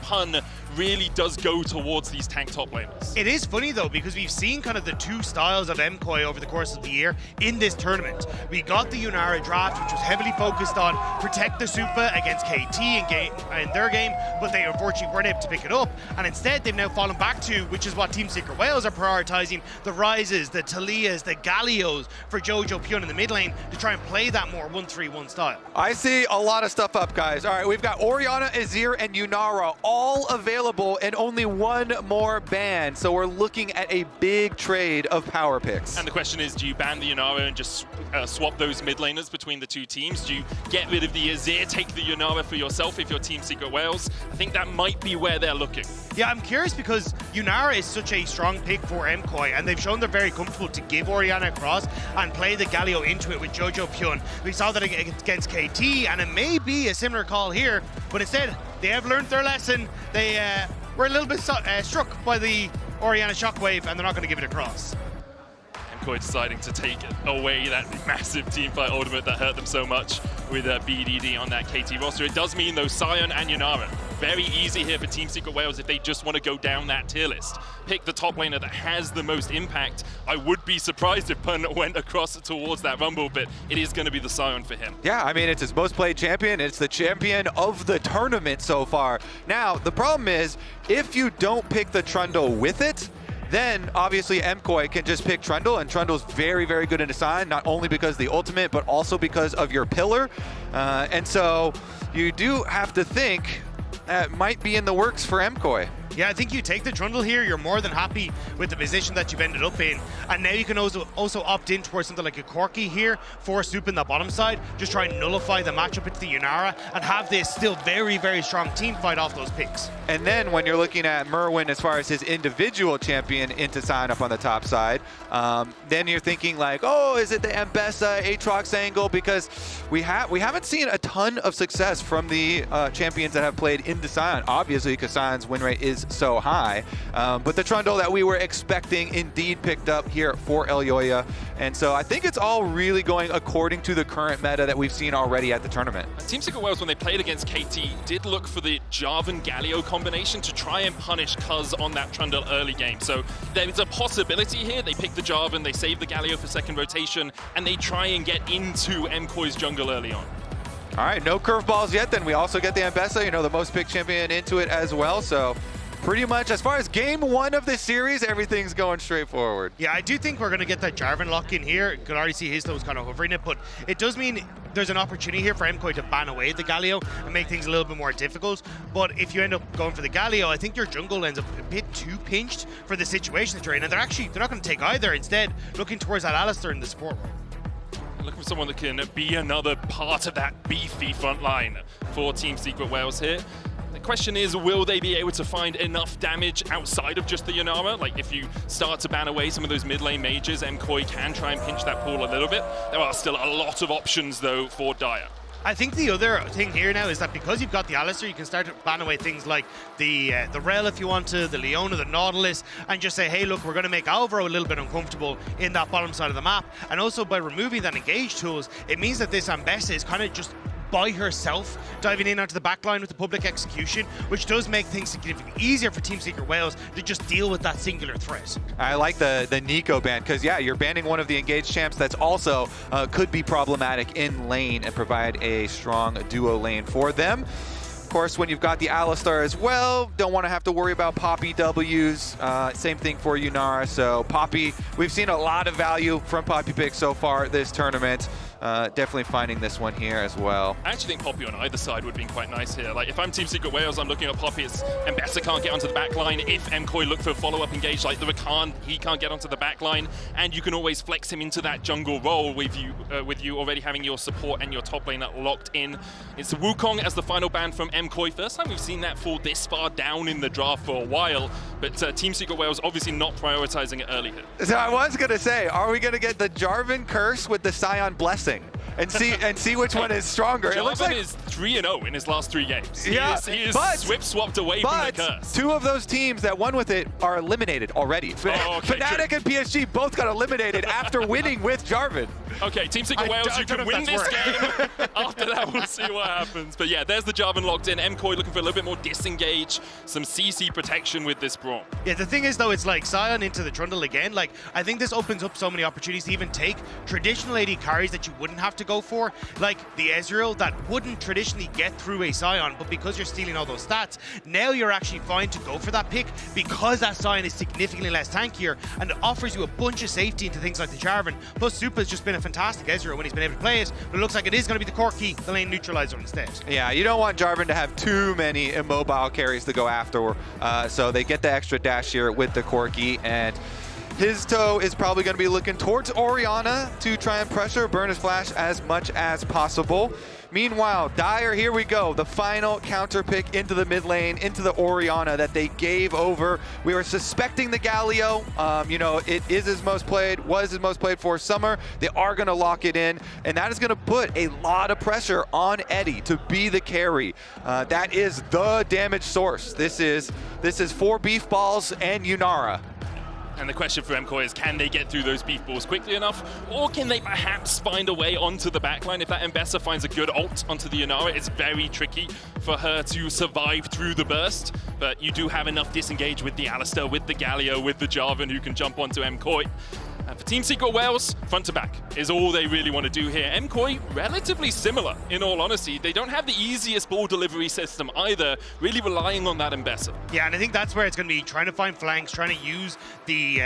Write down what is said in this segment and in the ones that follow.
pun really does go towards these tank top laners. It is funny though, because we've seen kind of the two styles of MKOI over the course of the year in this tournament. We got the Yunara draft, which was heavily focused on protect the Supa against KT in their game, but they unfortunately weren't able to pick it up. And instead, they've now fallen back to, which is what Team Secret Wales are prioritizing, the Ryzes, the Talias, the Galios for Jojopyun in the mid lane to try and play that more 1-3-1 style. I see a lot of stuff up, guys. All right, we've got Orianna, Azir, and Yunara all available and only one more ban. So we're looking at a big trade of power picks. And the question is, do you ban the Yunara and just swap those mid laners between the two teams? Do you get rid of the Azir, take the Yunara for yourself if you're Team Secret Wales? I think that might be where they're looking. Yeah, I'm curious because Yunara is such a strong pick for MKOI, and they've shown they're very comfortable to give Orianna across and play the Galio into it with Jojopyun. We saw that against KT, and it may be a similar call here, but instead, they have learned their lesson. They were a little bit struck by the Orianna shockwave, and they're not going to give it across. MKOI deciding to take away that massive teamfight ultimate that hurt them so much with BDD on that KT roster. It does mean, though, Sion and Yunara, very easy here for Team Secret Wales if they just want to go down that tier list. Pick the top laner that has the most impact. I would be surprised if Pun went across towards that Rumble, but it is going to be the Sion for him. Yeah, I mean, it's his most played champion. It's the champion of the tournament so far. Now, the problem is, if you don't pick the Trundle with it, then obviously MKOI can just pick Trundle, and Trundle's very, very good in Assign, not only because of the ultimate, but also because of your pillar. And so you do have to think that might be in the works for MKOI. Yeah, I think you take the Trundle here, you're more than happy with the position that you've ended up in. And now you can also opt in towards something like a Corki here for Supa in the bottom side. Just try and nullify the matchup into the Yunara and have this still very, very strong team fight off those picks. And then when you're looking at Myrwn as far as his individual champion into sign up on the top side, then you're thinking like, oh, is it the Ambessa, Aatrox angle? Because we haven't seen a ton of success from the champions that have played into Sion, obviously because Sion's win rate is so high. But the Trundle that we were expecting indeed picked up here for Elyoya. And so I think it's all really going according to the current meta that we've seen already at the tournament. Team Secret Wales, when they played against KT, did look for the Jarvan Galio combination to try and punish Cuz on that Trundle early game. So there's a possibility here. They pick the Jarvan, they save the Galio for second rotation, and they try and get into MKOI's jungle early on. All right, no curveballs yet. Then we also get the Ambessa, you know, the most picked champion into it as well. So pretty much as far as game one of this series, everything's going straight forward. Yeah, I do think we're going to get that Jarvan lock in here. You can already see Hizto was kind of hovering it, but it does mean there's an opportunity here for MKOI to ban away the Galio and make things a little bit more difficult. But if you end up going for the Galio, I think your jungle ends up a bit too pinched for the situation that you're in, and they're not going to take either. Instead, looking towards that Alistar in the support role. Looking for someone that can be another part of that beefy front line for Team Secret Wales here. The question is, will they be able to find enough damage outside of just the Yunara? Like, if you start to ban away some of those mid lane mages, MKOI can try and pinch that pool a little bit. There are still a lot of options, though, for Dire. I think the other thing here now is that because you've got the Alistar, you can start to ban away things like the Rel if you want to, the Leona, the Nautilus, and just say, hey, look, we're going to make Alvaro a little bit uncomfortable in that bottom side of the map. And also by removing that engage tools, it means that this Ambessa is kind of just by herself, diving in onto the backline with the public execution, which does make things significantly easier for Team Secret Wales to just deal with that singular threat. I like the Nico ban, because yeah, you're banning one of the engaged champs that's also could be problematic in lane and provide a strong duo lane for them. Of course, when you've got the Alistar as well, don't want to have to worry about Poppy W's. Same thing for Yunara. So Poppy, we've seen a lot of value from Poppy picks so far this tournament. Definitely finding this one here as well. I actually think Poppy on either side would have been quite nice here. Like, if I'm Team Secret Wales, I'm looking at Poppy. It's Ambessa can't get onto the back line. If MKOI look for a follow-up engage like the Rakan, he can't get onto the back line. And you can always flex him into that jungle role with you already having your support and your top laner locked in. It's Wukong as the final ban from MKOI. First time we've seen that fall this far down in the draft for a while. But Team Secret Wales obviously not prioritizing it early here. So I was going to say, are we going to get the Jarvan curse with the Sion blessing? and see which one is stronger. Jarvan It looks like is 3-0 in his last 3 games. He is but swapped away from the curse. 2 of those teams that won with it are eliminated already. Oh, okay, Fnatic and PSG both got eliminated after winning with Jarvan. Okay, Team Secret Wales, you can win this game. After that, we'll see what happens. But yeah, there's the Jarvan locked in. MKOI looking for a little bit more disengage, some CC protection with this Braum. Yeah, the thing is, though, it's like Sion into the Trundle again. Like, I think this opens up so many opportunities to even take traditional AD carries that you wouldn't have to go for, like the Ezreal that wouldn't traditionally get through a Sion, but because you're stealing all those stats, now you're actually fine to go for that pick because that Sion is significantly less tankier and it offers you a bunch of safety into things like the Jarvan. Plus, Supa has just been a fantastic Ezreal when he's been able to play it, but it looks like it is going to be the Corki, the lane neutralizer instead. Yeah, you don't want Jarvan to have too many immobile carries to go after, so they get the extra dash here with the Corki, and Hizto is probably going to be looking towards Orianna to try and pressure, burn his flash as much as possible. Meanwhile, Dire, here we go. The final counter pick into the mid lane, into the Orianna that they gave over. We were suspecting the Galio. You know, it is his most played, was his most played for summer. They are going to lock it in, and that is going to put a lot of pressure on Eddie to be the carry. That is the damage source. This is 4 beef balls and Yunara. And the question for MKOI is, can they get through those beef balls quickly enough? Or can they perhaps find a way onto the backline? If that Ambessa finds a good ult onto the Yunara, it's very tricky for her to survive through the burst. But you do have enough disengage with the Alistar, with the Galio, with the Jarvan who can jump onto MKOI. For Team Secret Wales, front to back is all they really want to do here. MKOI, relatively similar, in all honesty. They don't have the easiest ball delivery system either, really relying on that Ambessa. Yeah, and I think that's where it's going to be trying to find flanks, trying to use the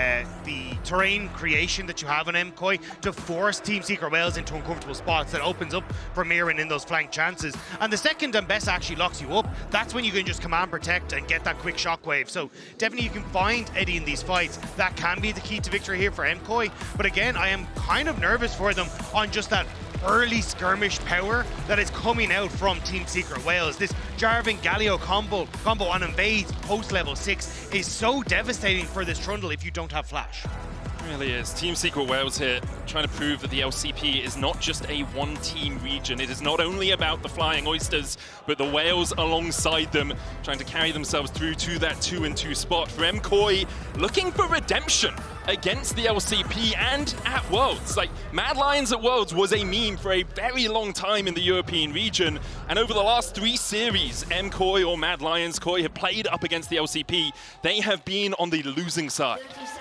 terrain creation that you have on MKOI to force Team Secret Wales into uncomfortable spots that opens up for Myrwn in those flank chances. And the second Ambessa actually locks you up, that's when you can just command protect and get that quick shockwave. So definitely you can find Eddie in these fights. That can be the key to victory here for MKOI. But again, I am kind of nervous for them on just that early skirmish power that is coming out from Team Secret Wales. This Jarvan Galio combo on invades post level 6 is so devastating for this Trundle if you don't have flash. It really is. Team Secret Wales here trying to prove that the LCP is not just a one-team region. It is not only about the Flying Oysters, but the Whales alongside them, trying to carry themselves through to that 2-2 spot. For MKOI, looking for redemption against the LCP and at Worlds. Like, Mad Lions at Worlds was a meme for a very long time in the European region, and over the last 3 series, MKOI or Mad Lions KOI have played up against the LCP. They have been on the losing side.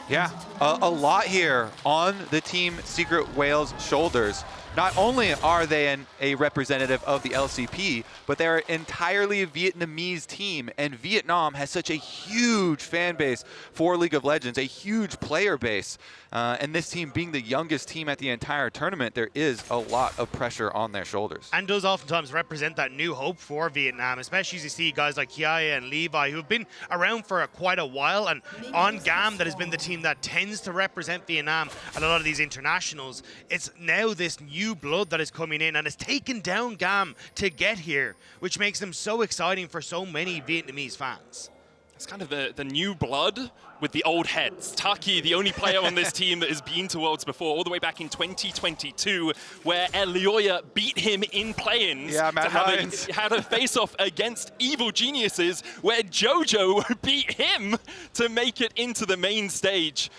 Yeah, a lot here on the Team Secret Wales shoulders. Not only are they a representative of the LCP, but they're an entirely Vietnamese team, and Vietnam has such a huge fan base for League of Legends, a huge player base. And this team being the youngest team at the entire tournament, there is a lot of pressure on their shoulders. And does oftentimes represent that new hope for Vietnam, especially as you see guys like Kiaya and Levi who have been around for quite a while, and on GAM that has been the team that tends to represent Vietnam at a lot of these internationals. It's now this new blood that is coming in and has taken down GAM to get here, which makes them so exciting for so many Vietnamese fans. It's kind of the new blood with the old heads. Taki, the only player on this team that has been to Worlds before, all the way back in 2022, where Elyoya beat him in play-ins to have a face-off against Evil Geniuses, where Jojo beat him to make it into the main stage.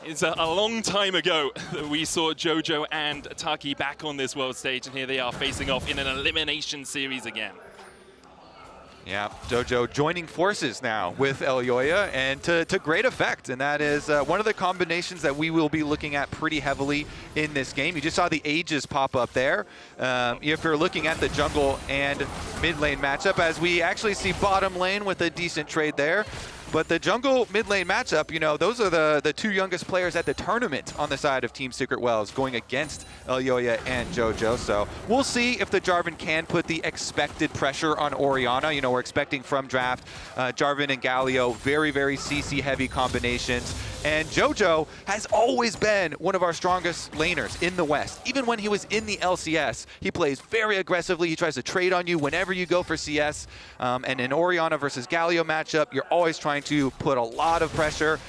It's a long time ago that we saw Jojo and Taki back on this world stage, and here they are facing off in an elimination series again. Yeah, Jojo joining forces now with Elyoya, and to great effect, and that is one of the combinations that we will be looking at pretty heavily in this game. You just saw the ages pop up there. If you're looking at the jungle and mid lane matchup, as we actually see bottom lane with a decent trade there. But the jungle mid lane matchup, you know, those are the 2 youngest players at the tournament on the side of Team Secret Wales going against Elyoya and Jojo. So we'll see if the Jarvan can put the expected pressure on Orianna. You know, we're expecting from draft Jarvan and Galio, very, very CC heavy combinations. And Jojo has always been one of our strongest laners in the West. Even when he was in the LCS, he plays very aggressively. He tries to trade on you whenever you go for CS. And in Orianna versus Galio matchup, you're always trying to put a lot of pressure,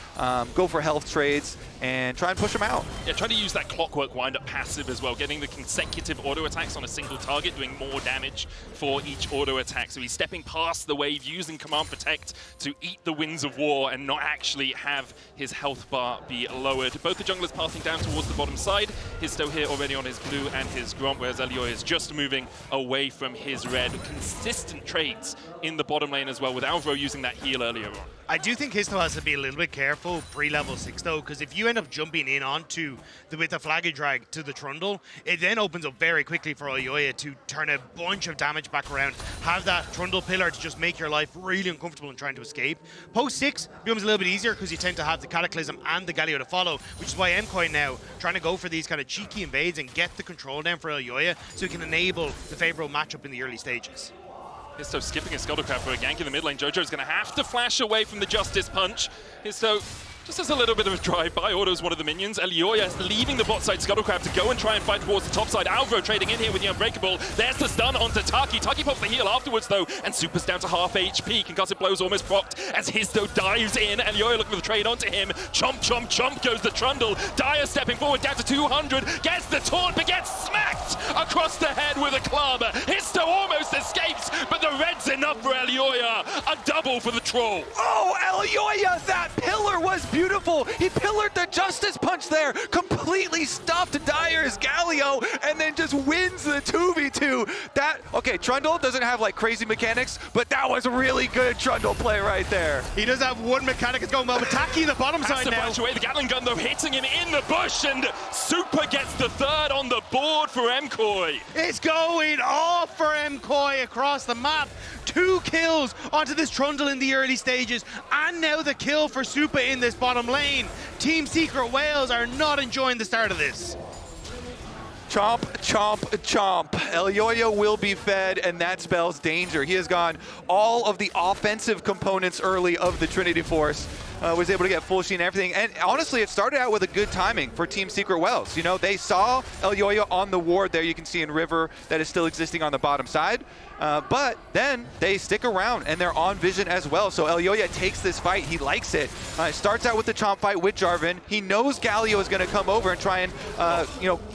go for health trades, and try and push him out. Yeah, trying to use that clockwork wind-up passive as well, getting the consecutive auto attacks on a single target, doing more damage for each auto attack. So he's stepping past the wave, using Command Protect to eat the winds of war and not actually have his health bar be lowered. Both the junglers passing down towards the bottom side. Hizto here already on his blue and his Gromp, whereas Elyoya is just moving away from his red. Consistent trades in the bottom lane as well, with Alvaro using that heal earlier on. I do think Hizto has to be a little bit careful pre-level 6 though, because if you end up jumping in onto with the Flaggy Drag to the Trundle, it then opens up very quickly for Elyoya to turn a bunch of damage back around, have that Trundle pillar to just make your life really uncomfortable in trying to escape. Post 6 becomes a little bit easier because you tend to have the Cataclysm and the Galio to follow, which is why MKOI now trying to go for these kind of cheeky invades and get the control down for Elyoya so he can enable the favorable matchup in the early stages. Hizto skipping a Scuttlecraft for a gank in the mid lane. Jojo's going to have to flash away from the Justice Punch. Hizto just has a little bit of a drive-by, autos one of the minions. Elyoya leaving the bot side Scuttlecraft to go and try and fight towards the top side. Alvaro trading in here with the Unbreakable. There's the stun onto Taki. Taki pops the heal afterwards though, and Supa's down to half HP. Concussive blows almost procced as Hizto dives in. Elyoya looking for the trade onto him. Chomp, chomp, chomp goes the Trundle. Dyer stepping forward down to 200. Gets the taunt, but gets smacked across the head with a club. Hizto almost escapes, but the red's enough for Elyoya. A double for the troll. Oh, Elyoya, that pillar was beautiful. He pillared the Justice Punch there, completely stuffed Dyer's Galio, and then just wins the 2v2. Okay, Trundle doesn't have like crazy mechanics, but that was a really good Trundle play right there. He does have one mechanic that's going well, but Taki the bottom side now. Away the Gatling gun though, hitting him in the bush, and Supa gets the third on the board for MKOI. It's going off for MKOI across the map. 2 kills onto this Trundle in the early stages, and now the kill for Supa in this bottom lane. Team Secret Wales are not enjoying the start of this. Chomp, chomp, chomp. Elyoya will be fed, and that spells danger. He has gone all of the offensive components early of the Trinity Force. Was able to get full sheen and everything. And honestly, it started out with a good timing for Team Secret Wales. You know, they saw Elyoya on the ward there. You can see in River that is still existing on the bottom side. But then they stick around and they're on vision as well. So Elyoya takes this fight. He likes it. Starts out with the chomp fight with Jarvan. He knows Galio is going to come over and try and,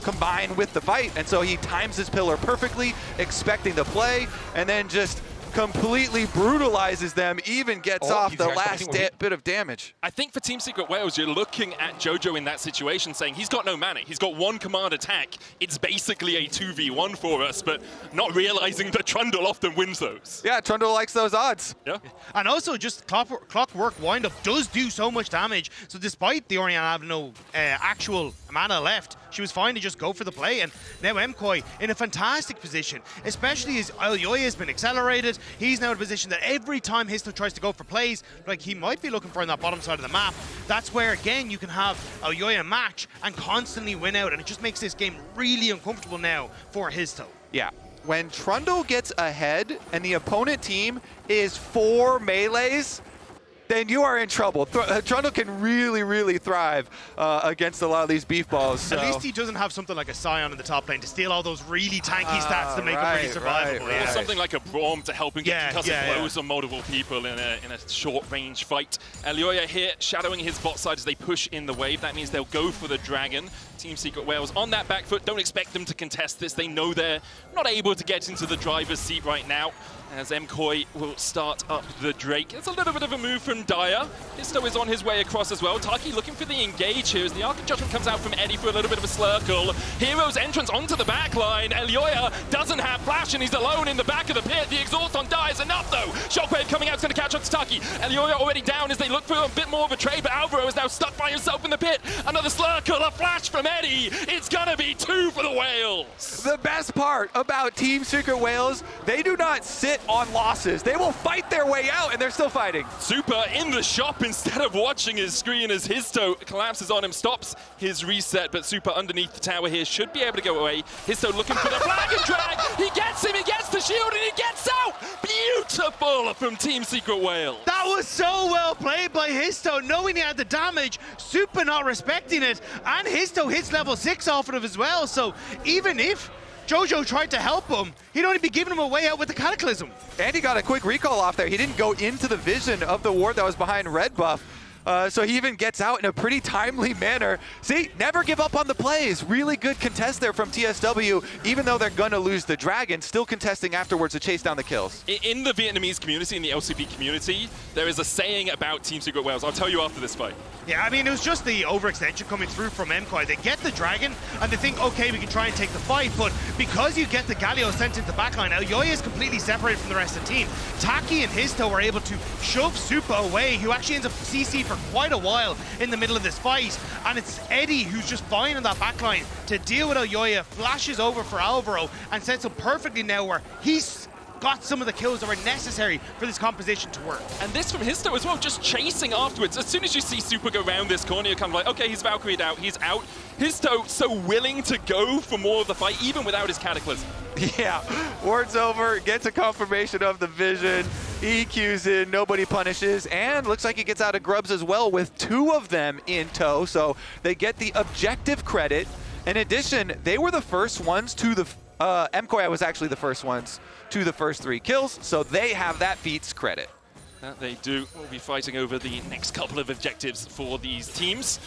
combine with the fight. And so he times his pillar perfectly, expecting the play, and then just completely brutalizes them, even gets off the last bit of damage. I think for Team Secret Wales, you're looking at Jojo in that situation saying he's got no mana. He's got one command attack. It's basically a 2v1 for us, but not realizing that Trundle often wins those. Yeah, Trundle likes those odds. Yeah. And also just clockwork wind-up does do so much damage. So despite the Orianna having no actual mana left, she was fine to just go for the play. And now MKOI in a fantastic position, especially as Elyoya has been accelerated. He's now in a position that every time Hizto tries to go for plays, like he might be looking for on that bottom side of the map, that's where, again, you can have Elyoya match and constantly win out. And it just makes this game really uncomfortable now for Hizto. Yeah. When Trundle gets ahead and the opponent team is 4 melees, then you are in trouble. Trundle can really, really thrive against a lot of these beef balls. So. At least he doesn't have something like a Sion in the top lane to steal all those really tanky stats to make him really survivable. Or something like a Braum to help him get concussive blows on multiple people in a short-range fight. Elyoya here shadowing his bot side as they push in the wave. That means they'll go for the dragon. Team Secret Wales on that back foot. Don't expect them to contest this. They know they're not able to get into the driver's seat right now, as MKOI will start up the Drake. It's a little bit of a move from Dyer. Hizto is on his way across as well. Taki looking for the engage here as the Arc of Judgment comes out from Eddie for a little bit of a slurkle. Hero's entrance onto the back line. Elyoya doesn't have flash and he's alone in the back of the pit. The exhaust on Dyer is enough though. Shockwave coming out is going to catch on to Taki. Elyoya already down as they look for a bit more of a trade, but Alvaro is now stuck by himself in the pit. Another slurkle, a flash from Eddie. It's going to be 2 for the Wales. The best part about Team Secret Wales, they do not sit on losses. They will fight their way out, and they're still fighting. Supa in the shop instead of watching his screen as Hizto collapses on him, stops his reset, but Supa underneath the tower here should be able to go away. Hizto looking for the flag and drag. He gets him, he gets the shield, and he gets out. Beautiful from Team Secret Wales. That was so well played by Hizto, knowing he had the damage. Supa not respecting it, and Hizto hits level 6 off of it as well. So even if Jojo tried to help him, he'd only be giving him a way out with the Cataclysm. And he got a quick recall off there. He didn't go into the vision of the ward that was behind red buff. So he even gets out in a pretty timely manner. See, never give up on the plays. Really good contest there from TSW, even though they're going to lose the dragon, still contesting afterwards to chase down the kills. In the Vietnamese community, in the LCP community, there is a saying about Team Secret Wales. I'll tell you after this fight. Yeah, I mean, it was just the overextension coming through from MKOI. They get the dragon, and they think, okay, we can try and take the fight, but because you get the Galio sent into the backline, Elyoya is completely separated from the rest of the team. Taki and Hizto were able to shove Supa away, who actually ends up CC for quite a while in the middle of this fight, and it's Eddie who's just fine on that backline to deal with Elyoya, flashes over for Alvaro, and sets up perfectly now where he's got some of the kills that were necessary for this composition to work. And this from Hizto as well, just chasing afterwards. As soon as you see Supa go around this corner, you're kind of like, okay, he's Valkyrie'd out, he's out. Hizto so willing to go for more of the fight, even without his Cataclysm. Yeah, ward's over, gets a confirmation of the vision, EQs in, nobody punishes, and looks like he gets out of grubs as well with 2 of them in tow, so they get the objective credit. In addition, they were the first ones to the, MKOI was actually the first ones to the first 3 kills, so they have that feat's credit. That they do. We'll be fighting over the next couple of objectives for these teams,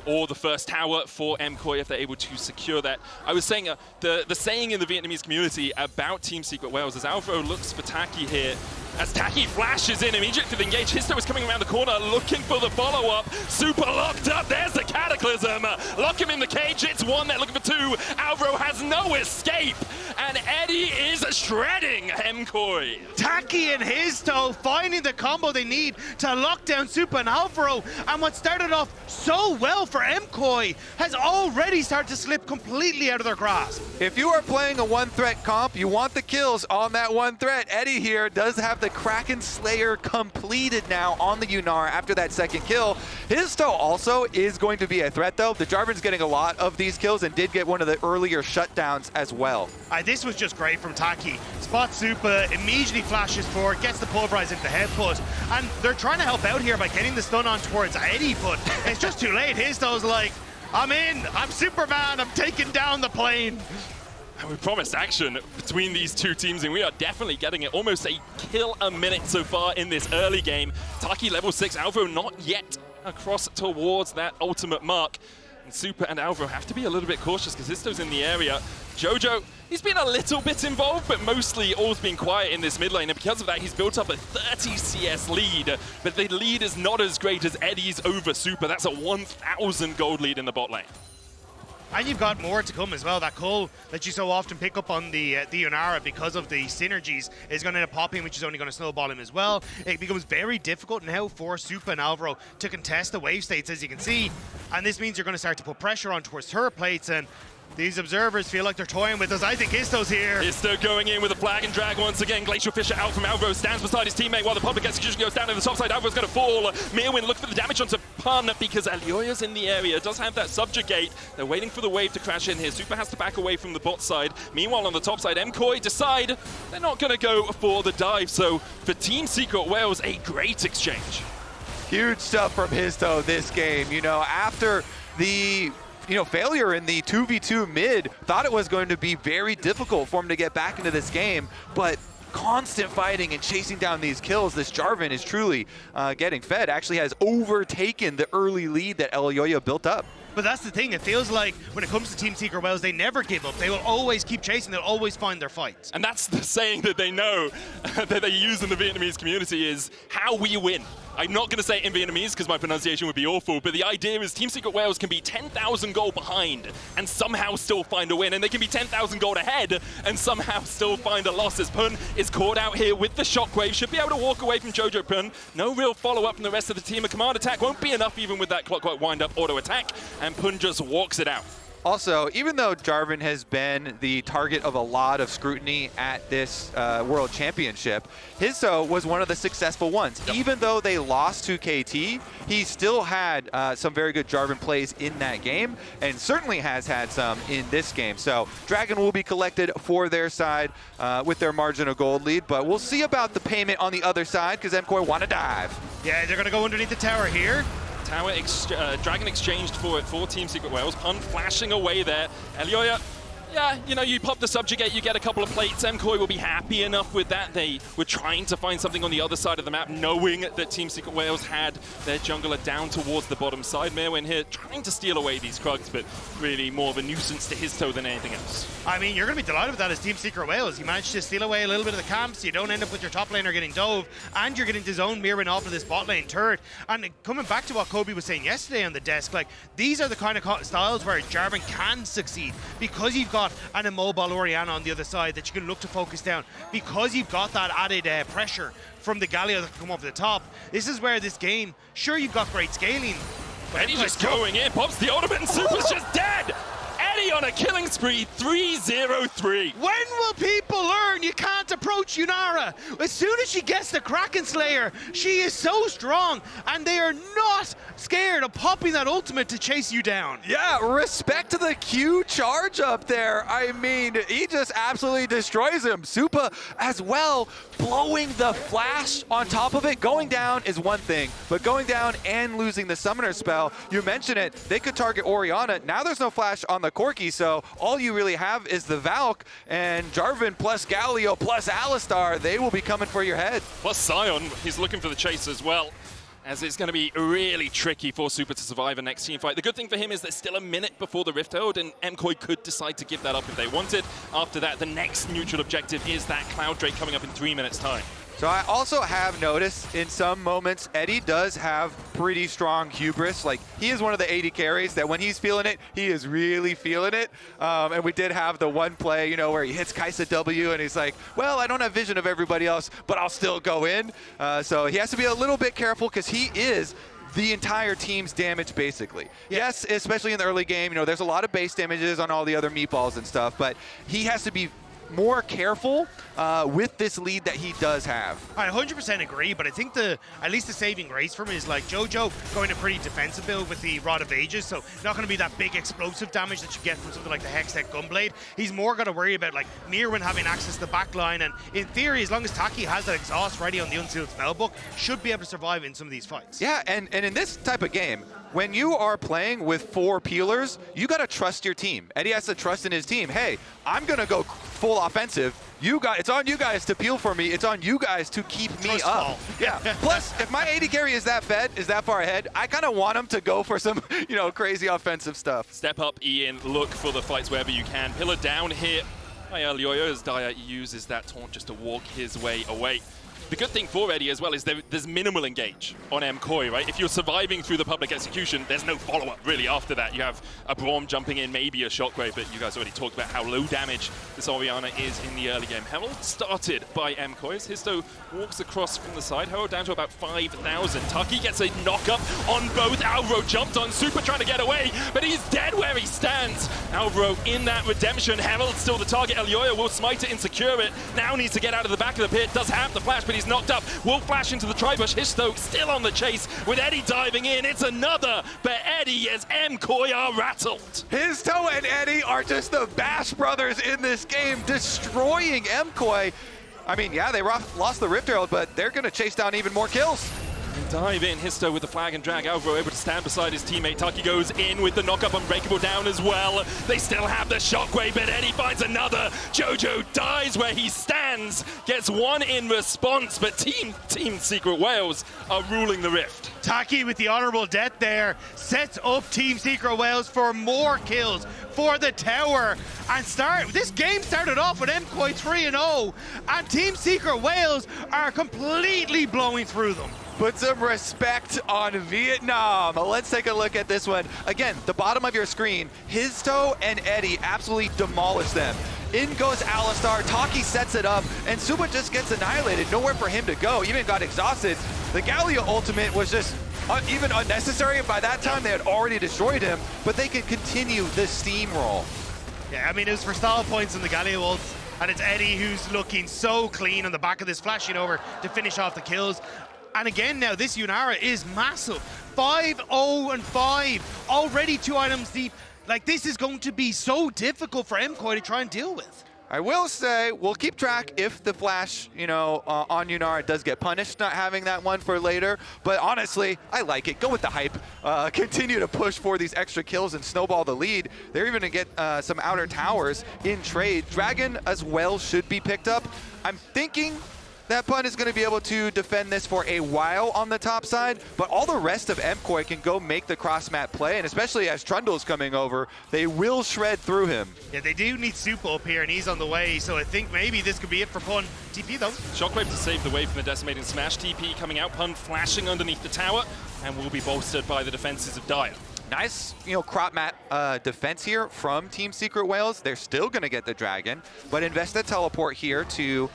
or the first tower for MKOI if they're able to secure that. I was saying, the saying in the Vietnamese community about Team Secret Wales is Alvaro looks for Taki here. As Taki flashes in immediately for the engage, Hizto is coming around the corner looking for the follow-up. Super locked up, there's the Cataclysm. Lock him in the cage, it's 1, they're looking for 2. Alvaro has no escape, and Eddie is shredding MKOI. Taki and Hizto finding the combo they need to lock down Supa and Alvaro, and what started off so well for MKOI has already started to slip completely out of their grasp. If you are playing a 1-threat comp, you want the kills on that 1 threat. Eddie here does have the Kraken Slayer completed now on the Yunara after that 2nd kill. Hizto also is going to be a threat though. The Jarvan's getting a lot of these kills and did get one of the earlier shutdowns as well. This was just great from Taki. Spots Supa, immediately flashes forward, gets the pulverize into the headbutt, and they're trying to help out here by getting the stun on towards Eddie, but it's just too late. Hizto's like, I'm in, I'm Superman, I'm taking down the plane. And we promised action between these 2 teams, and we are definitely getting it. Almost a kill a minute so far in this early game. Taki level 6, Alvaro not yet across towards that ultimate mark. And Supa and Alvaro have to be a little bit cautious because Hizto's in the area. Jojo, he's been a little bit involved, but mostly all's been quiet in this mid lane, and because of that, he's built up a 30 CS lead, but the lead is not as great as Eddie's over Supa. That's a 1,000 gold lead in the bot lane. And you've got more to come as well. That cull that you so often pick up on the Yunara because of the synergies is going to end up popping, which is only going to snowball him as well. It becomes very difficult now for Supa and Alvaro to contest the wave states, as you can see. And this means you're going to start to put pressure on towards turret plates, and these observers feel like they're toying with us. I think Hizto's here. Hizto going in with a flag and drag once again. Glacial Fisher out from Alvaro, stands beside his teammate while the public execution goes down to the top side. Alvaro's going to fall. Myrwn look for the damage onto Pun because Elyoya's in the area. Does have that subjugate. They're waiting for the wave to crash in here. Supa has to back away from the bot side. Meanwhile, on the top side, MKOI decide they're not going to go for the dive. So for Team Secret Wales, a great exchange. Huge stuff from Hizto this game. You know, after the failure in the 2v2 mid, thought it was going to be very difficult for him to get back into this game, but constant fighting and chasing down these kills, this Jarvan is truly getting fed. Actually has overtaken the early lead that Elyoya built up. But that's the thing, it feels like when it comes to Team Secret Wales, they never give up. They will always keep chasing, they'll always find their fights. And that's the saying that they know, that they use in the Vietnamese community is, how we win. I'm not going to say it in Vietnamese because my pronunciation would be awful, but the idea is Team Secret Wales can be 10,000 gold behind and somehow still find a win, and they can be 10,000 gold ahead and somehow still find a loss, as Pun is caught out here with the shockwave, should be able to walk away from Jojopyun. No real follow-up from the rest of the team. A command attack won't be enough even with that clockwork wind-up auto attack, and Pun just walks it out. Also, even though Jarvan has been the target of a lot of scrutiny at this World Championship, Hizto was one of the successful ones. Yep. Even though they lost to KT, he still had some very good Jarvan plays in that game, and certainly has had some in this game. So Dragon will be collected for their side with their margin of gold lead, but we'll see about the payment on the other side because MKOI want to dive. Yeah, they're going to go underneath the tower here. Dragon exchanged for it for Team Secret Wales. Pun flashing away there. Elyoya Yeah, you know, you pop the subjugate, you get a couple of plates. MKOI will be happy enough with that. They were trying to find something on the other side of the map, knowing that Team Secret Wales had their jungler down towards the bottom side. Myrwn here trying to steal away these Krugs, but really more of a nuisance to Hizto than anything else. I mean, you're going to be delighted with that as Team Secret Wales. You managed to steal away a little bit of the camps. You don't end up with your top laner getting dove, and you're getting to zone Myrwn off of this bot lane turret. And coming back to what Kobe was saying yesterday on the desk, like, these are the kind of styles where Jarvan can succeed because you've got an immobile Orianna on the other side that you can look to focus down, because you've got that added pressure from the Galio that can come over the top. This is where this game, sure, you've got great scaling, but Eddie just going in, pops the ultimate, and Supa's just dead! Eddie on a killing spree, 3-0-3. When will people learn you can't approach Yunara? As soon as she gets the Kraken Slayer, she is so strong, and they are not scared of popping that ultimate to chase you down. Yeah, respect to the Q charge up there. I mean, he just absolutely destroys him. Supa as well, blowing the flash on top of it. Going down is one thing, but going down and losing the summoner spell, you mentioned it, they could target Orianna. Now there's no flash on the Corki, so all you really have is the Valk, and Jarvan plus Galio plus Alistar, they will be coming for your head. Plus Sion, he's looking for the chase as well, as it's going to be really tricky for Supa to survive a next team fight. The good thing for him is there's still a minute before the Rift Herald, and MKOI could decide to give that up if they wanted. After that, the next neutral objective is that Cloud Drake coming up in 3 minutes' time. So I also have noticed in some moments, Eddie does have pretty strong hubris. Like, he is one of the AD carries that when he's feeling it, he is really feeling it. And we did have the one play, you know, where he hits Kaisa W and he's like, well, I don't have vision of everybody else, but I'll still go in. So he has to be a little bit careful because he is the entire team's damage, basically. Yes, especially in the early game, you know, there's a lot of base damages on all the other meatballs and stuff, but he has to be more careful with this lead that he does have. I 100% agree, but I think at least the saving grace for him is like Jojo going a pretty defensive build with the Rod of Ages, so not going to be that big explosive damage that you get from something like the Hextech Gunblade. He's more going to worry about like Myrwn having access to the back line, and in theory, as long as Taki has that exhaust ready on the Unsealed Spellbook, should be able to survive in some of these fights. Yeah, and in this type of game, when you are playing with 4 peelers, you got to trust your team. Eddie has to trust in his team. Hey, I'm going to go full offensive. You guys, it's on you guys to peel for me. It's on you guys to keep me up. Yeah. Plus, if my AD carry is that far ahead, I kind of want him to go for some, you know, crazy offensive stuff. Step up, Ian. Look for the fights wherever you can. Pillar down here by Elyoya as Daya uses that taunt just to walk his way away. The good thing for Eddie as well is there's minimal engage on MKOI, right? If you're surviving through the public execution, there's no follow-up really after that. You have a Braum jumping in, maybe a Shockwave, but you guys already talked about how low damage this Orianna is in the early game. Herald started by MKOI as Hizto walks across from the side. Herald down to about 5,000. Taki gets a knock-up on both. Alvaro jumped on Supa trying to get away, but he's dead where he stands. Alvaro in that redemption. Herald still the target. Elyoya will smite it and secure it. Now needs to get out of the back of the pit. Does have the flash, but he's knocked up. Will flash into the Tribush. Hizto still on the chase with Eddie diving in. It's another for Eddie as MKOI are rattled. Hizto and Eddie are just the Bash brothers in this game, destroying MKOI. I mean, yeah, they lost the Rift Herald, but they're going to chase down even more kills. Dive in, Hizto with the flag and drag. Alvaro able to stand beside his teammate. Taki goes in with the knock-up, Unbreakable down as well. They still have the Shockwave, but Eddie finds another. Jojo dies where he stands, gets one in response, but Team Secret Wales are ruling the Rift. Taki with the honorable death there sets up Team Secret Wales for more kills for the tower. And this game started off with MKOI 3-0, and Team Secret Wales are completely blowing through them. Put some respect on Vietnam. Let's take a look at this one. Again, the bottom of your screen, Hizto and Eddie absolutely demolish them. In goes Alistar, Taki sets it up, and Supa just gets annihilated. Nowhere for him to go, even got exhausted. The Galio ultimate was just even unnecessary, and by that time they had already destroyed him, but they could continue the steamroll. Yeah, I mean, it was for stall points in the Galio ult, and it's Eddie who's looking so clean on the back of this, flashing over to finish off the kills. And again now, this Yunara is massive. 5-0-5, already 2 items deep. Like, this is going to be so difficult for MKOI to try and deal with. I will say, we'll keep track if the flash, you know, on Yunara does get punished, not having that one for later. But honestly, I like it. Go with the hype. Continue to push for these extra kills and snowball the lead. They're even going to get some outer towers in trade. Dragon as well should be picked up. I'm thinking that Pun is going to be able to defend this for a while on the top side, but all the rest of MKOI can go make the cross-map play, and especially as Trundle's coming over, they will shred through him. Yeah, they do need Supa up here, and he's on the way, so I think maybe this could be it for Pun. TP though. Shockwave to save the way from the decimating smash. TP coming out, Pun flashing underneath the tower, and will be bolstered by the defenses of Dire. Nice, you know, crop mat defense here from Team Secret Whales. They're still going to get the dragon, but invest the teleport here to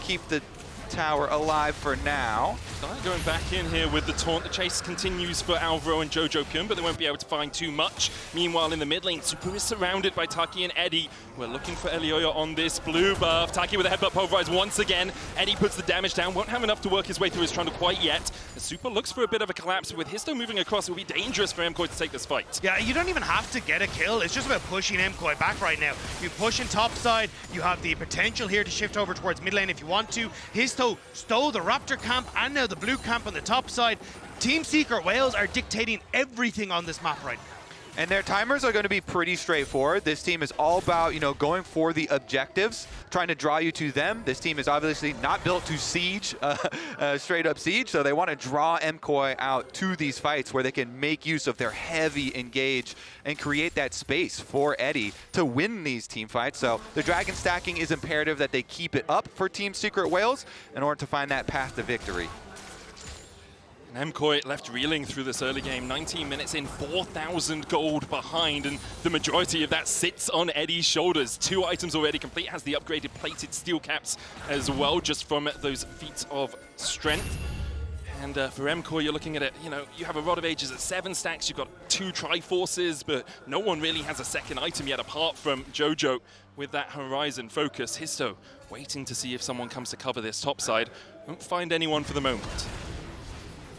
keep the tower alive for now. Going back in here with the taunt. The chase continues for Alvaro and Jojopyun, but they won't be able to find too much. Meanwhile, in the mid lane, Supa is surrounded by Taki and Eddie. We're looking for Elyoya on this blue buff. Taki with a headbutt pulverize once again. Eddie puts the damage down. Won't have enough to work his way through his Trundle quite yet. And Supa looks for a bit of a collapse. With Hizto moving across, it will be dangerous for MKOI to take this fight. Yeah, you don't even have to get a kill. It's just about pushing MKOI back right now. You push in top side. You have the potential here to shift over towards mid lane if you want to. Hizto stole the Raptor camp and now the blue camp on the top side. Team Secret Whales are dictating everything on this map right now. And their timers are going to be pretty straightforward. This team is all about, you know, going for the objectives, trying to draw you to them. This team is obviously not built to siege, straight up siege, so they want to draw MKOI out to these fights where they can make use of their heavy engage and create that space for Eddie to win these team fights. So the dragon stacking is imperative that they keep it up for Team Secret Whales in order to find that path to victory. MKOI left reeling through this early game, 19 minutes in, 4,000 gold behind, and the majority of that sits on Eddie's shoulders. 2 items already complete, has the upgraded plated steel caps as well, just from those feats of strength. And for MKOI, you're looking at it, you know, you have a Rod of Ages at 7 stacks, you've got 2 Triforces, but no one really has a second item yet apart from Jojo with that Horizon focus. Hizto waiting to see if someone comes to cover this top side. Won't find anyone for the moment.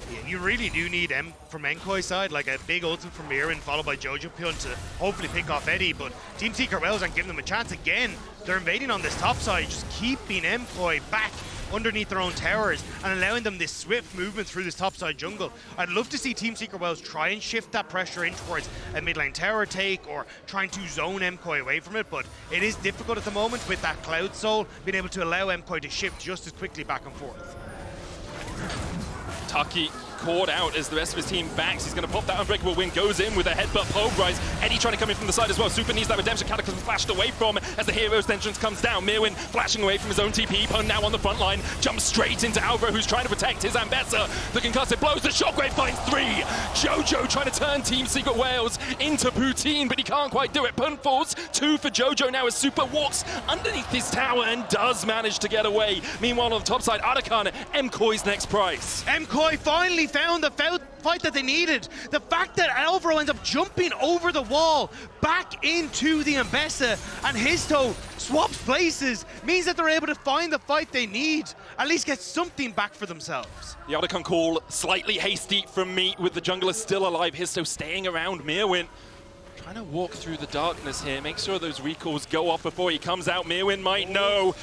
Yeah, you really do need from MKOI side, like a big ultimate from Myrwn followed by Jojopyun to hopefully pick off Eddie, but Team Secret Whales aren't giving them a chance again. They're invading on this top side, just keeping MKOI back underneath their own towers and allowing them this swift movement through this topside jungle. I'd love to see Team Secret Whales try and shift that pressure in towards a mid lane tower take or trying to zone MKOI away from it, but it is difficult at the moment with that Cloud Soul being able to allow MKOI to shift just as quickly back and forth. Taki caught out as the rest of his team backs. He's going to pop that Unbreakable Wing, goes in with a headbutt pulverize. Eddie trying to come in from the side as well. Supa needs that Redemption Cataclysm flashed away from as the Hero's Entrance comes down. Myrwn flashing away from his own TP. Pun now on the front line, jumps straight into Alvaro, who's trying to protect his Ambessa. The concussive blows, the Shockwave finds 3. Jojo trying to turn Team Secret Whales into poutine, but he can't quite do it. Pun falls, 2 for Jojo now as Supa walks underneath his tower and does manage to get away. Meanwhile on the top side, Arakan, MKOI's next prize. MKOI finally found the fight that they needed. The fact that Alvaro ends up jumping over the wall back into the Ambessa and Hizto swaps places means that they're able to find the fight they need, at least get something back for themselves. The Arakan call slightly hasty from me with the jungler still alive. Hizto staying around Myrwn. Trying to walk through the darkness here, make sure those recalls go off before he comes out. Myrwn might know,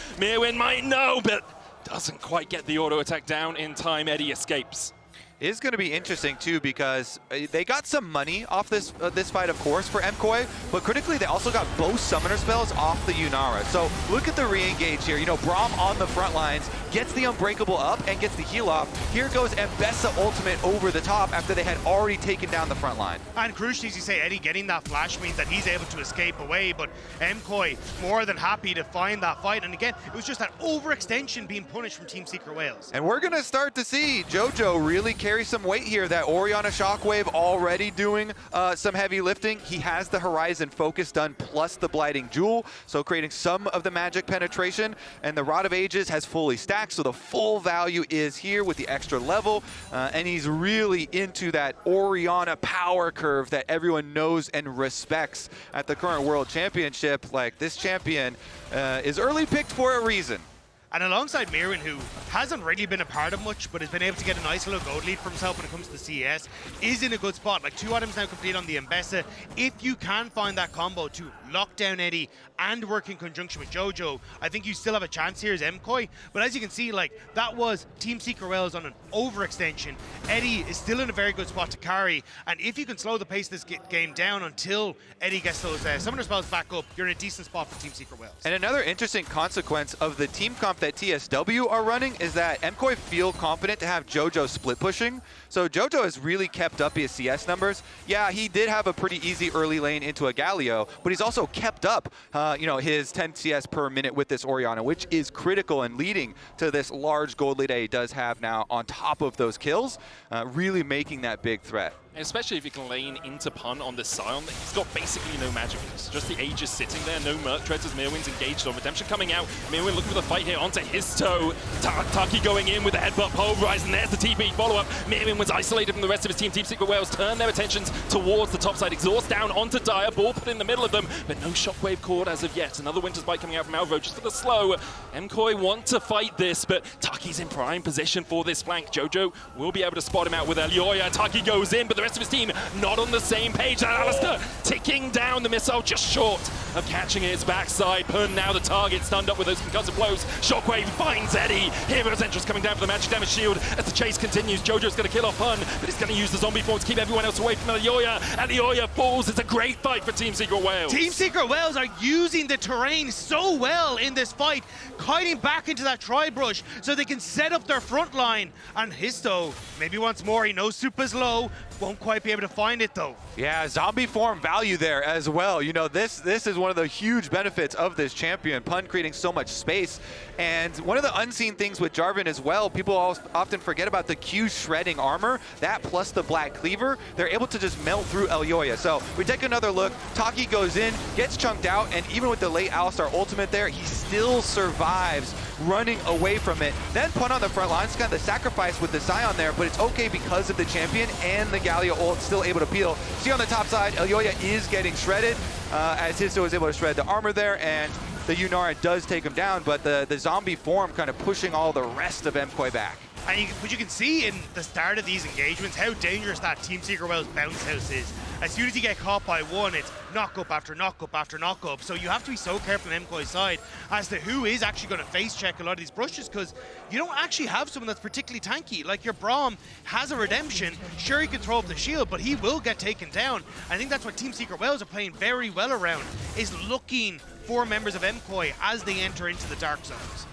but doesn't quite get the auto attack down in time. Eddie escapes. It is going to be interesting too because they got some money off this fight, of course, for MKOI, but critically they also got both summoner spells off the Yunara. So look at the re-engage here. You know, Braum on the front lines gets the Unbreakable up and gets the heal off. Here goes Ambessa ultimate over the top after they had already taken down the front line. And crucially, as you say, Eddie getting that flash means that he's able to escape away, but MKOI more than happy to find that fight. And again, it was just that overextension being punished from Team Secret Whales. And we're going to start to see Jojo really carry some weight here. That Orianna Shockwave already doing some heavy lifting. He has the Horizon focus done plus the Blighting Jewel, so creating some of the magic penetration. And the Rod of Ages has fully stacked, so the full value is here with the extra level. And he's really into that Orianna power curve that everyone knows and respects at the current World Championship. Like, this champion is early picked for a reason. And alongside Myrwn, who hasn't really been a part of much, but has been able to get a nice little gold lead for himself when it comes to the CS, is in a good spot. Like 2 items now complete on the Ambessa. If you can find that combo to lock down Eddie and work in conjunction with Jojo, I think you still have a chance here as MKOI. But as you can see, like, that was Team Secret Wales on an overextension. Eddie is still in a very good spot to carry, and if you can slow the pace of this game down until Eddie gets those summoner spells back up, you're in a decent spot for Team Secret Wales. And another interesting consequence of the team comp that TSW are running is that MKOI feel confident to have Jojo split pushing. So Jojo has really kept up his CS numbers. Yeah, he did have a pretty easy early lane into a Galio, but he's also kept up his 10 CS per minute with this Orianna, which is critical and leading to this large gold lead that he does have now on top of those kills, really making that big threat. Especially if you can lane into Pun on the Sion. He's got basically no magic use. Just the Aegis sitting there, no Merc Treads as Myrwn's engaged on. Redemption coming out. Myrwn looking for the fight here onto Hizto. Taki going in with a headbutt pulverize, and there's the TP follow-up. Myrwn was isolated from the rest of his team. Team Secret Wales turn their attentions towards the top side. Exhaust down onto Dire. Ball put in the middle of them, but no shockwave cord as of yet. Another Winter's Bite coming out from Alvaro just for the slow. MKOI want to fight this, but Taki's in prime position for this flank. Jojo will be able to spot him out with Elyoya. Taki goes in, but the rest of his team not on the same page. And Alistar ticking down, the missile just short of catching its backside. Pun now the target, stunned up with those concussive blows. Shockwave finds Eddie. Hero's entrance coming down for the magic damage shield as the chase continues. Jojo's going to kill off Pun, but he's going to use the zombie form to keep everyone else away from Elyoya. Elyoya falls. It's a great fight for Team Secret Wales. Team Secret Wales are using the terrain so well in this fight, kiting back into that tri-brush so they can set up their front line. And Hizto maybe once more, he knows Supa's low, won't quite be able to find it though. Yeah, zombie form value there as well. You know, this is one of the huge benefits of this champion. Pun creating so much space. And one of the unseen things with Jarvan as well, people often forget about the Q shredding armor. That plus the black cleaver, they're able to just melt through Elyoya. So we take another look. Taki goes in, gets chunked out, and even with the late Alistar ultimate there, he still survives running away from it. Then Pun on the front line. It's kind of the sacrifice with the Sion there, but it's okay because of the champion and the Galio ult still able to peel. See on the top side, Elyoya is getting shredded as Hizto is able to shred the armor there, and the Yunara does take him down, but the zombie form kind of pushing all the rest of MKOI back. And but you can see in the start of these engagements how dangerous that Team Secret Wales bounce house is. As soon as you get caught by one, it's knock up after knock up after knock up. So you have to be so careful on MKOI's side as to who is actually going to face check a lot of these brushes, because you don't actually have someone that's particularly tanky. Like your Braum has a redemption. Sure, he can throw up the shield, but he will get taken down. I think that's what Team Secret Wales are playing very well around, is looking for members of MKOI as they enter into the dark zones.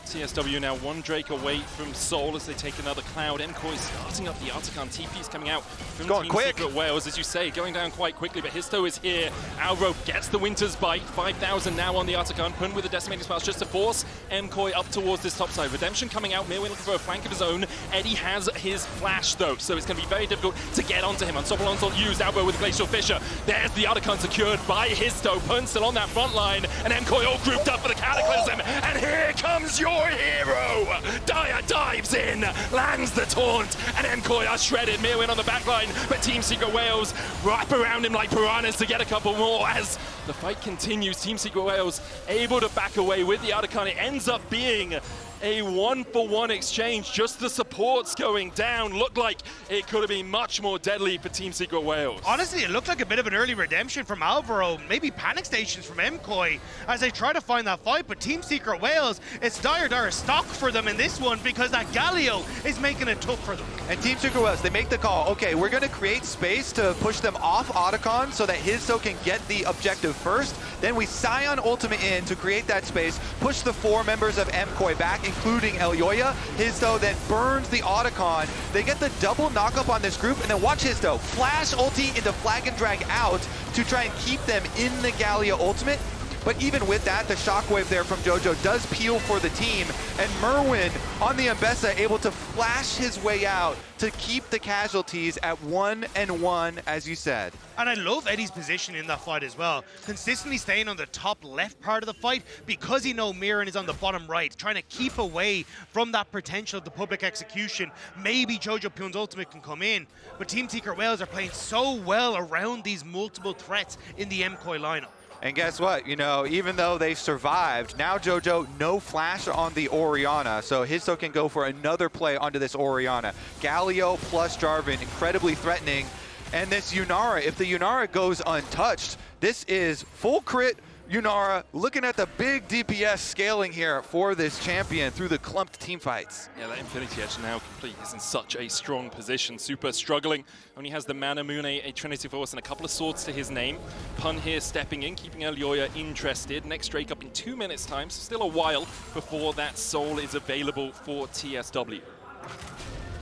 TSW now one Drake away from Soul as they take another Cloud. MKOI starting up the Artican. TP's coming out from going Team quick. Secret Wales, as you say, going down quite quickly, but Hizto is here. Alvaro gets the Winter's Bite. 5,000 now on the Artican. Pun with the Decimating Splash just to force MKOI up towards this top side. Redemption coming out. Myrwn looking for a flank of his own. Eddie has his flash though, so it's going to be very difficult to get onto him. Unstoppable Onslaught used. Alvaro with Glacial Fissure. There's the Artican secured by Hizto. Pun still on that front line, and MKOI all grouped up for the Cataclysm. And here comes your hero. Dire dives in, lands the taunt, and MKOI are shredded. Myrwn on the back line, but Team Secret Wales wrap around him like piranhas to get a couple more as the fight continues. Team Secret Wales able to back away with the Artican. It ends up being a 1-for-1 exchange. Just the supports going down. Looked like it could have been much more deadly for Team Secret Wales. Honestly, it looked like a bit of an early redemption from Alvaro, maybe panic stations from MKOI as they try to find that fight, but Team Secret Wales, it's dire stock for them in this one because that Galio is making it tough for them. And Team Secret Wales, they make the call, okay, we're going to create space to push them off Otacon so that Hizto can get the objective first. Then we Sion ultimate in to create that space, push the 4 members of MKOI back, including Elyoya. Hizto then burns the Otacon. They get the double knockup on this group, and then watch Hizto flash ulti into flag and drag out to try and keep them in the Galio ultimate. But even with that, the shockwave there from Jojo does peel for the team, and Myrwn on the Ambessa able to flash his way out to keep the casualties at 1-1, as you said. And I love Eddie's position in that fight as well. Consistently staying on the top left part of the fight because he knows Myrwn is on the bottom right, trying to keep away from that potential of the public execution. Maybe Jojopyun's ultimate can come in, but Team Secret Wales are playing so well around these multiple threats in the MKOI lineup. And guess what? You know, even though they survived, now Jojo, no flash on the Orianna, so Hizto can go for another play onto this Orianna. Galio plus Jarvan, incredibly threatening. And this Yunara, if the Yunara goes untouched, this is full crit Yunara looking at the big DPS scaling here for this champion through the clumped team fights. Yeah, that Infinity Edge now complete. He's in such a strong position. Supa struggling. Only has the Mana Moon, a Trinity Force, and a couple of swords to his name. Pun here stepping in, keeping Elyoya interested. Next Drake up in 2 minutes' time, so still a while before that soul is available for TSW.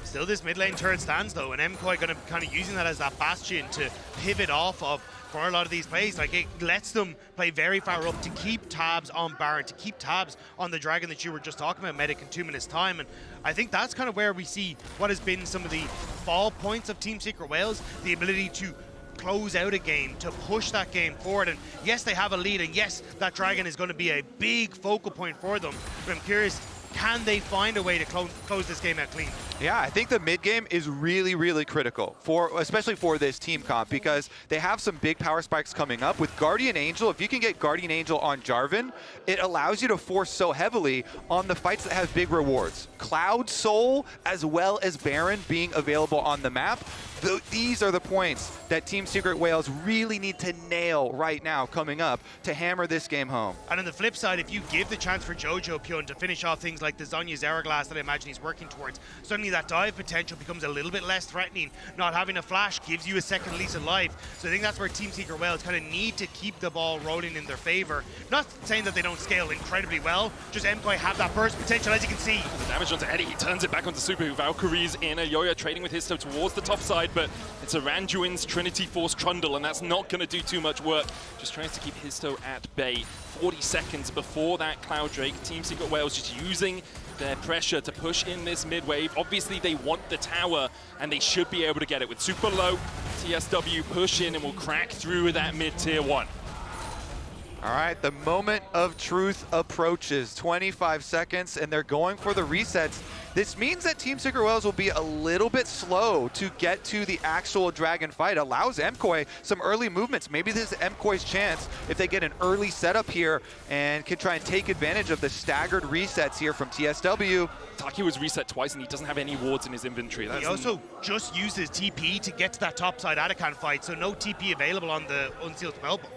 Still this mid lane turret stands though, and MKOI going to kind of using that as that bastion to pivot off of for a lot of these plays. Like, it lets them play very far up to keep tabs on Baron, to keep tabs on the dragon that you were just talking about, Medic, in 2 minutes time. And I think that's kind of where we see what has been some of the fall points of Team Secret Wales, the ability to close out a game, to push that game forward. And yes, they have a lead, and yes, that dragon is going to be a big focal point for them, but I'm curious, can they find a way to close this game out clean? Yeah, I think the mid game is really, really critical, especially for this team comp, because they have some big power spikes coming up. With Guardian Angel, if you can get Guardian Angel on Jarvan, it allows you to force so heavily on the fights that have big rewards. Cloud Soul, as well as Baron being available on the map. These are the points that Team Secret Wales really need to nail right now coming up to hammer this game home. And on the flip side, if you give the chance for Jojopyun to finish off things like the Zhonya's Hourglass that I imagine he's working towards, suddenly that dive potential becomes a little bit less threatening. Not having a flash gives you a second lease of life. So I think that's where Team Secret Wales kind of need to keep the ball rolling in their favor. Not saying that they don't scale incredibly well, just MKOI have that burst potential, as you can see. The damage onto Eddie, he turns it back onto Supa, who Valkyries in. Elyoya trading with Hizto towards the top side, but it's a Randuin's Trinity Force Trundle, and that's not going to do too much work. Just tries to keep Hizto at bay. 40 seconds before that Cloud Drake. Team Secret Wales just using their pressure to push in this mid wave. Obviously, they want the tower, and they should be able to get it. With super low, TSW push in and will crack through that mid tier 1. All right, the moment of truth approaches. 25 seconds, and they're going for the resets. This means that Team Secret Wales will be a little bit slow to get to the actual dragon fight. Allows MKOI some early movements. Maybe this is MKOI's chance if they get an early setup here and can try and take advantage of the staggered resets here from TSW. Taki was reset twice, and he doesn't have any wards in his inventory. He also just used his TP to get to that topside Atakan fight, so no TP available on the Unsealed Spellbook.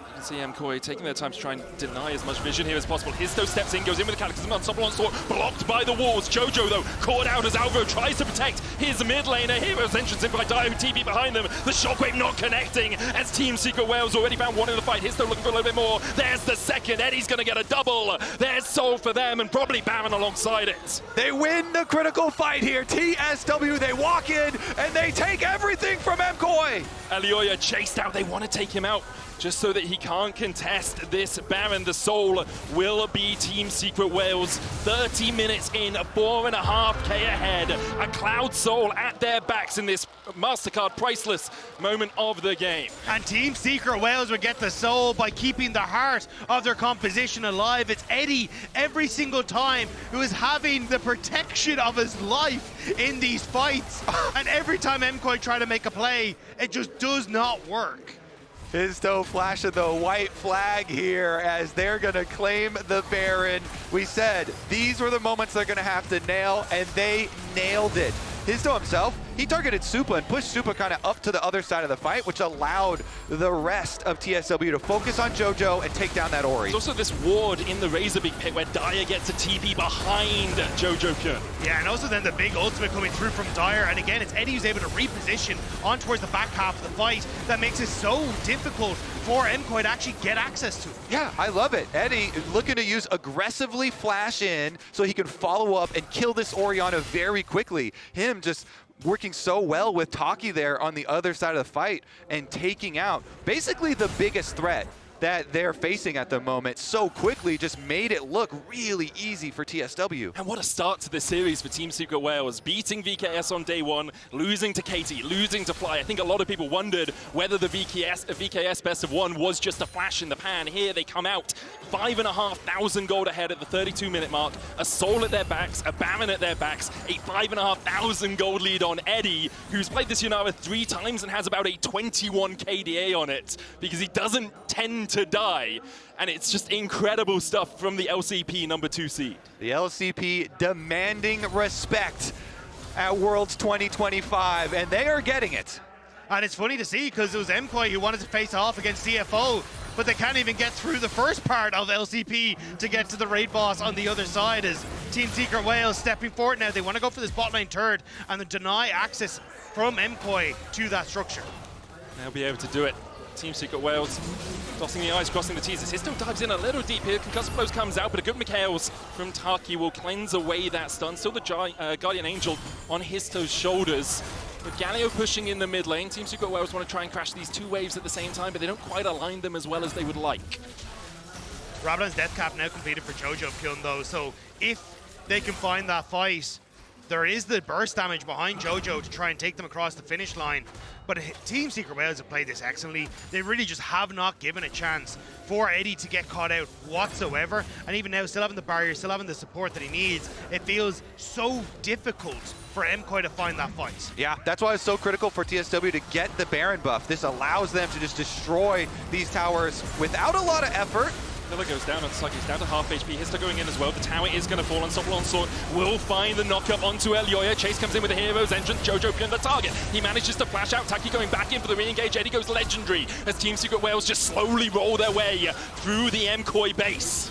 You can see MKOI taking their time to try and deny as much vision here as possible. Hizto steps in, goes in with the Cataclysm on top sword, blocked by the walls. Jojo, though, caught out as Alvaro tries to protect his mid laner. Hero's entrance in by Dio, TP behind them. The shockwave not connecting as Team Secret Wales already found one in the fight. Hizto looking for a little bit more. There's the second. Eddie's going to get a double. There's Soul for them, and probably Baron alongside it. They win the critical fight here. TSW, they walk in, and they take everything from MKOI. Elyoya chased out. They want to take him out just so that he can't contest this Baron. The Soul will be Team Secret Wales. 30 minutes in, 4.5K ahead. A Cloud Soul at their backs in this MasterCard priceless moment of the game. And Team Secret Wales would get the Soul by keeping the heart of their composition alive. It's Eddie every single time who is having the protection of his life in these fights. And every time MKOI try to make a play, it just does not work. Hizto flashing the white flag here as they're going to claim the Baron. We said these were the moments they're going to have to nail, and they nailed it. Hizto himself, he targeted Supa and pushed Supa kind of up to the other side of the fight, which allowed the rest of TSW to focus on Jojo and take down that Ori. There's also this ward in the Razorbeak pit where Dyer gets a TP behind Jojopyun. Yeah, and also then the big ultimate coming through from Dyer, and again, it's Eddie who's able to reposition on towards the back half of the fight. That makes it so difficult for MKOI to actually get access to it. Yeah, I love it. Eddie looking to use aggressively flash in so he can follow up and kill this Orianna very quickly. Him just working so well with Taki there on the other side of the fight and taking out basically the biggest threat that they're facing at the moment so quickly, just made it look really easy for TSW. And what a start to this series for Team Secret Wales, beating VKS on day one, losing to Katie, losing to Fly. I think a lot of people wondered whether the VKS best of one was just a flash in the pan. Here they come out 5,500 gold ahead at the 32-minute mark, a Soul at their backs, a Baron at their backs, a 5,500 gold lead on Eddie, who's played this Yunara 3 times and has about a 21 KDA on it, because he doesn't tend to die. And it's just incredible stuff from the LCP number 2 seed. The LCP demanding respect at Worlds 2025, and they are getting it. And it's funny to see because it was MKOI who wanted to face off against CFO, but they can't even get through the first part of LCP to get to the raid boss on the other side as Team Secret Wales stepping forward now. They want to go for this bot lane turret and then deny access from MKOI to that structure. They'll be able to do it. Team Secret Wales tossing the eyes, crossing the T's. As Hizto dives in a little deep here, concussive blows comes out, but a good MKOs from Taki will cleanse away that stun. Still the Guardian Angel on Histo's shoulders. With Galio pushing in the mid lane, Team Secret Wales want to try and crash these 2 waves at the same time, but they don't quite align them as well as they would like. Rabadon's death cap now completed for Jojopyun though, so if they can find that fight, there is the burst damage behind Jojo to try and take them across the finish line. But Team Secret Wales have played this excellently. They really just have not given a chance for Eddie to get caught out whatsoever. And even now, still having the barrier, still having the support that he needs, it feels so difficult for MKOI to find that fight. Yeah, that's why it's so critical for TSW to get the Baron buff. This allows them to just destroy these towers without a lot of effort. Miller goes down on Taki, he's down to half HP. Hizto going in as well. The tower is going to fall. Unstoppable Onslaught will find the knockup onto Elyoya. Chase comes in with the hero's entrance. Jojopyun the target. He manages to flash out. Taki going back in for the re-engage. Eddie goes legendary as Team Secret Wales just slowly roll their way through the MKOI base.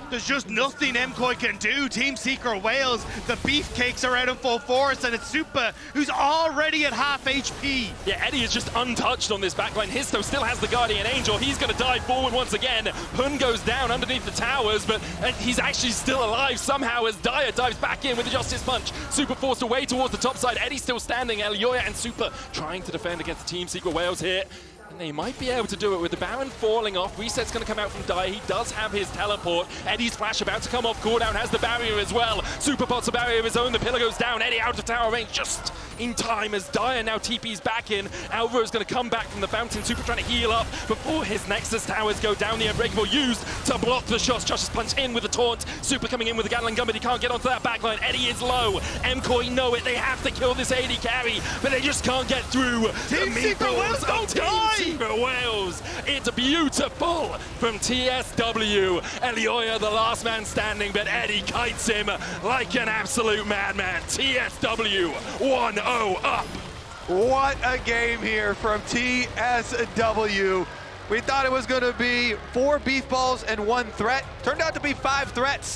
There's just nothing MKOI can do. Team Secret Wales, the beefcakes are out in full force, and it's Supa who's already at half HP. Yeah, Eddie is just untouched on this backline. Hizto still has the Guardian Angel. He's going to dive forward once again. Hun goes down underneath the towers, but he's actually still alive somehow as Dyer dives back in with the Justice Punch. Supa forced away towards the top side. Eddie still standing. Elyoya and Supa trying to defend against the Team Secret Wales here. And they might be able to do it with the Baron falling off. Reset's going to come out from Dyer. He does have his teleport. Eddie's flash about to come off. Cooldown has the barrier as well. Supa pots a barrier of his own. The pillar goes down. Eddie out of tower range just in time as Dyer now TP's back in. Alvaro's going to come back from the fountain. Supa trying to heal up before his Nexus towers go down. The Unbreakable used to block the shots. Justice Punch in with the taunt. Supa coming in with the Gatling gun, but he can't get onto that backline. Eddie is low. MKOI know it. They have to kill this AD carry, but they just can't get through. Team Secret Wales don't die! Secret Wales. It's beautiful from TSW. Elyoya, the last man standing, but Eddie kites him like an absolute madman. TSW 1-0 up. What a game here from TSW. We thought it was going to be 4 beef balls and 1 threat. Turned out to be 5 threats.